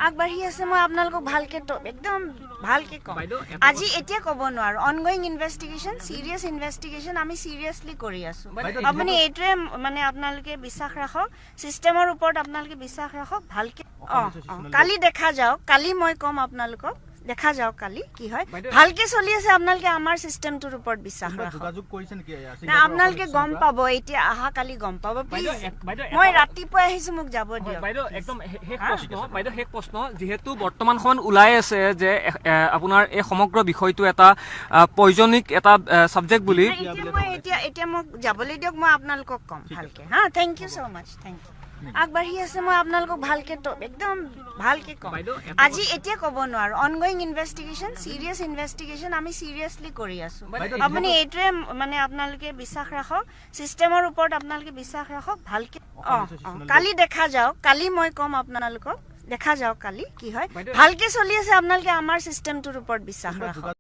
আগবাঢ়ি আছে মই আপোনালোকক ভালকে একদম ভালকে কম আজি এতিয়া ক'ব নোৱাৰো অনগোয়িং ইনভেষ্টিগেশ্যন সিৰিয়াছ ইনভেষ্টিগেশ্যন আমি সিৰিয়াছলি কৰি আছো আপুনি এইটোৱে মানে আপোনালোকে বিশ্বাস ৰাখক সিস্টেমৰ ওপৰত আপোনালোকে বিশ্বাস ৰাখক ভালকে কালি দেখা যাওক কালি মই কম আপোনালোকক দেখা যাওক কালি কি হয় ভালকে চলি আছে আপোনালোকে আমাৰ সিস্টেমটোৰ ওপৰত বিশ্বাস ৰাখক না আপোনালোকে গম পাব এতিয়া আহা কালি গম পাব প্লিজ মই ৰাতিপুৱা আহিছো মোক যাব দিয়ক বাইদেউ একদম শেষ প্ৰশ্ন যেহেতু বৰ্তমান সময়ত ওলাই আছে যে আপোনাৰ এই সমগ্ৰ বিষয়টো এটা পয়জনিক এটা সাবজেক্ট বুলি এতিয়া মোক যাবলৈ দিয়ক মই আপোনালোকক কম ভালকে হা থেংক ইউ সো মাচ থেংক ইউ আগবাঢ়ি আছে মই আপোনালোকক ভালকে একদম ভালকে কম আজি এতিয়া ক'ব নোৱাৰো অনগোয়িং ইনভেষ্টিগেশ্যন সিৰিয়াছ ইনভেষ্টিগেশ্যন আমি সিৰিয়াছলি কৰি আছো আপুনি এইটোৱে মানে আপোনালোকে বিশ্বাস ৰাখক সিস্টেমৰ ওপৰত আপোনালোকে বিশ্বাস ৰাখক ভালকে কালি দেখা যাওক কালি মই কম আপোনালোকক দেখা যাওক কালি কি হয় ভালকে চলি আছে আপোনালোকে আমাৰ সিস্টেমটোৰ ওপৰত বিশ্বাস ৰাখক